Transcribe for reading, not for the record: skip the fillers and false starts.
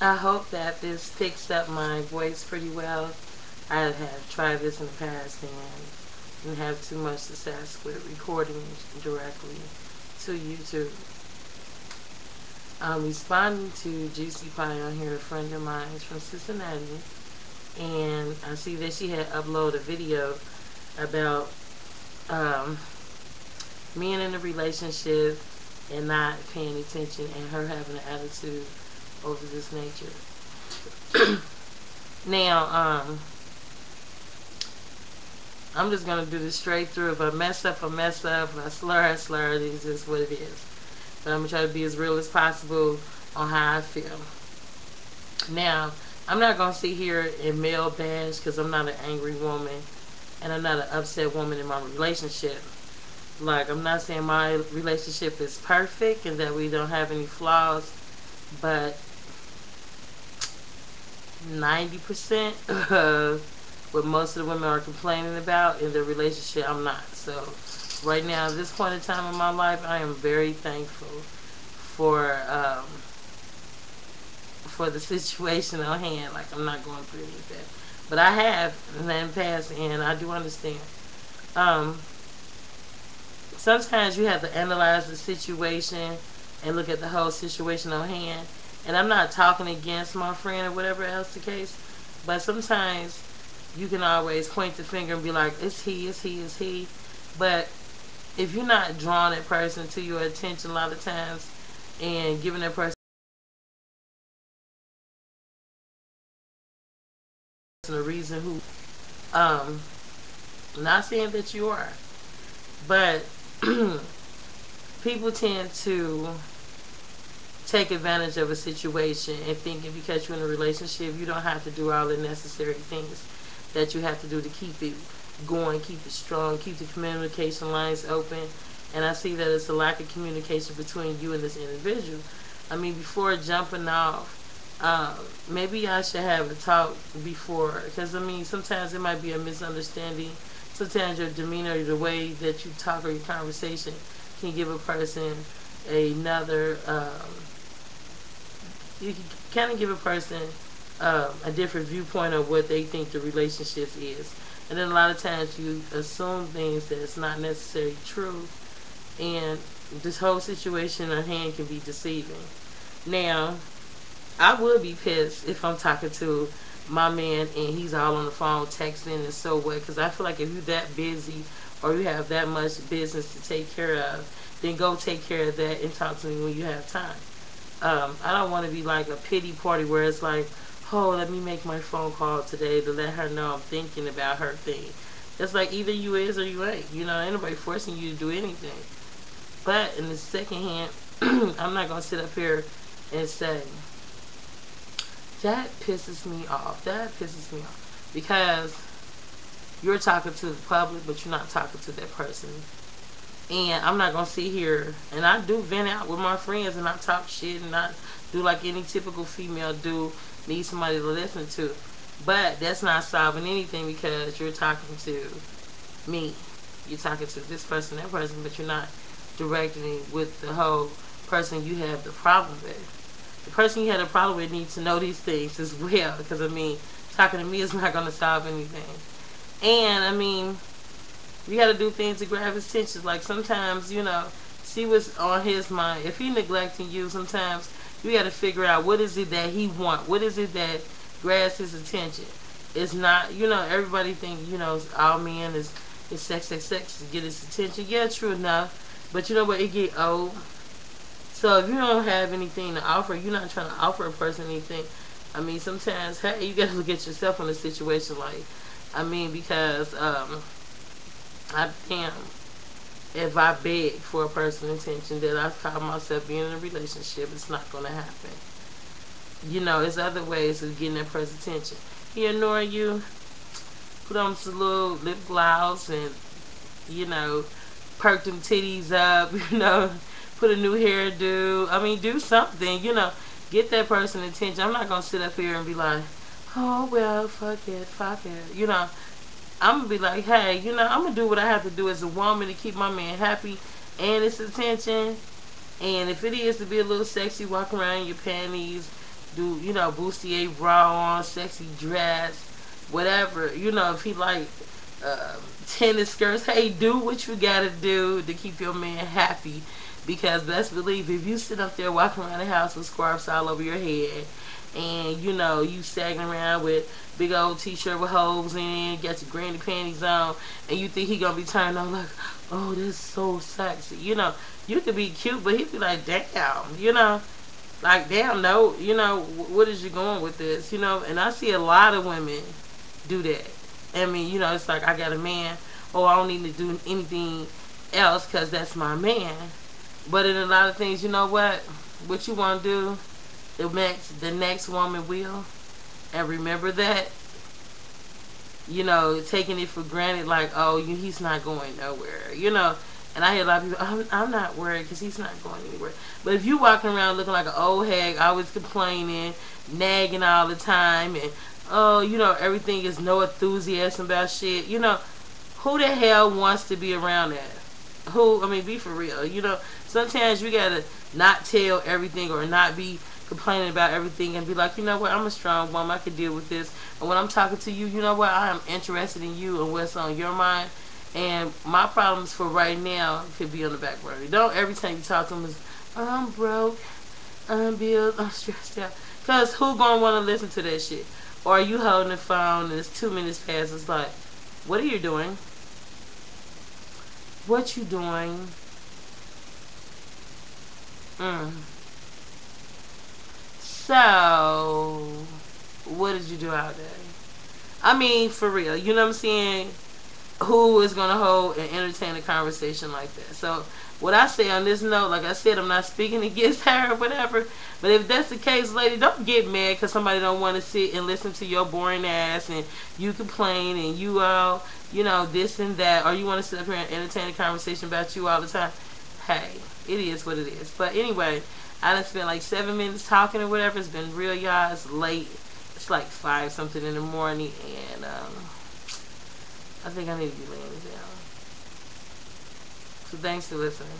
I hope that this picks up my voice pretty well. I have tried this in the past and didn't have too much success with recording directly to YouTube. I'm responding to Juicy Pie on here, a friend of mine from Cincinnati, and I see that she had uploaded a video about men in a relationship and not paying attention and her having an attitude over this nature. Now, I'm just going to do this straight through. If I mess up, I mess up. If I slur, I slur. It's just what it is. But I'm going to try to be as real as possible on how I feel. Now, I'm not going to sit here and male bash because I'm not an angry woman and I'm not an upset woman in my relationship. Like, I'm not saying my relationship is perfect and that we don't have any flaws, but 90% of what most of the women are complaining about in their relationship, I'm not. So, right now, at this point in time in my life, I am very thankful for the situation on hand. Like, I'm not going through anything. But I have in the past, and I do understand. Sometimes you have to analyze the situation and look at the whole situation on hand. And I'm not talking against my friend or whatever else the case, but sometimes you can always point the finger and be like, it's he, it's he, it's he. But if you're not drawing that person to your attention a lot of times and giving that person a reason who, not saying that you are, but people tend to take advantage of a situation and thinking because you're in a relationship you don't have to do all the necessary things that you have to do to keep it going, keep it strong, keep the communication lines open. And I see that it's a lack of communication between you and this individual. I mean, before jumping off, maybe I should have a talk before, because I mean sometimes it might be a misunderstanding. Sometimes your demeanor, the way that you talk or your conversation can give a person another you can kind of give a person a different viewpoint of what they think the relationship is. And then a lot of times you assume things that's not necessarily true, and this whole situation at hand can be deceiving. Now, I would be pissed if I'm talking to my man and he's all on the phone texting and so what, because I feel like if you're that busy or you have that much business to take care of, then go take care of that and talk to me when you have time. I don't want to be like a pity party where it's like, oh, let me make my phone call today to let her know I'm thinking about her thing. It's like either you is or you ain't. You know, ain't nobody forcing you to do anything. But in the second hand, I'm not going to sit up here and say, that pisses me off. That pisses me off. Because you're talking to the public, but you're not talking to that person. And I'm not going to sit here, and I do vent out with my friends, and I talk shit, and I do like any typical female do, need somebody to listen to. But that's not solving anything because you're talking to me. You're talking to this person, that person, but you're not directing with the whole person you have the problem with. The person you had a problem with needs to know these things as well, because I mean, talking to me is not going to solve anything. And I mean, you got to do things to grab his attention. Like sometimes, you know, see what's on his mind. If he's neglecting you, sometimes you got to figure out what is it that he wants. What is it that grabs his attention? It's not, you know, everybody think, you know, all men is sex to get his attention. Yeah, true enough. But you know what? It get old. So if you don't have anything to offer, you're not trying to offer a person anything. I mean, sometimes, hey, you got to look at yourself in a situation like, I mean, because if I beg for a person's attention that I call myself being in a relationship, it's not going to happen. You know, there's other ways of getting that person's attention. He ignoring you, put on some little lip gloss and, you know, perk them titties up, you know, put a new hairdo. I mean, do something, you know, get that person's attention. I'm not going to sit up here and be like, oh, well, fuck it, you know. I'm going to be like, hey, you know, I'm going to do what I have to do as a woman to keep my man happy and his attention. And if it is to be a little sexy, walk around in your panties, do, you know, bustier bra on, sexy dress, whatever. You know, if he like tennis skirts, hey, do what you gotta do to keep your man happy. Because best believe, if you sit up there walking around the house with scarves all over your head, and you know you sagging around with big old t-shirt with holes in, got your granny panties on, and you think he gonna be turned on like, oh, this is so sexy. You know, you could be cute, but he'd be like, damn, you know, like, damn, no, you know, what is you going with this, you know? And I see a lot of women do that. I mean, you know, it's like, I got a man, oh, I don't need to do anything else because that's my man. But in a lot of things, you know what you want to do, the next woman will. And remember that, you know, taking it for granted, like, oh, he's not going nowhere, you know. And I hear a lot of people, I'm not worried because he's not going anywhere. But if you walking around looking like an old hag, always complaining, nagging all the time, and, oh, you know, everything is no enthusiasm about shit, you know, who the hell wants to be around that? Who, I mean, be for real, you know. Sometimes you gotta not tell everything or not be complaining about everything and be like, you know what, I'm a strong woman, I can deal with this. And when I'm talking to you, you know what, I am interested in you and what's on your mind. And my problems for right now could be on the back burner. Don't every time you talk to them is, oh, I'm broke, I'm billed, I'm stressed out. Because who gonna want to listen to that shit? Or are you holding the phone and it's 2 minutes past, it's like, what are you doing? What you doing? So, what did you do all day? I mean, for real, you know what I'm saying? Who is going to hold and entertain a conversation like that? So, what I say on this note, like I said, I'm not speaking against her or whatever, but if that's the case, lady, don't get mad because somebody don't want to sit and listen to your boring ass and you complain and you all, you know, this and that, or you want to sit up here and entertain a conversation about you all the time. Hey, it is what it is. But anyway, I done spent like 7 minutes talking or whatever. It's been real, y'all. It's late. It's like 5 something in the morning, and I think I need to be laying down. So thanks for listening.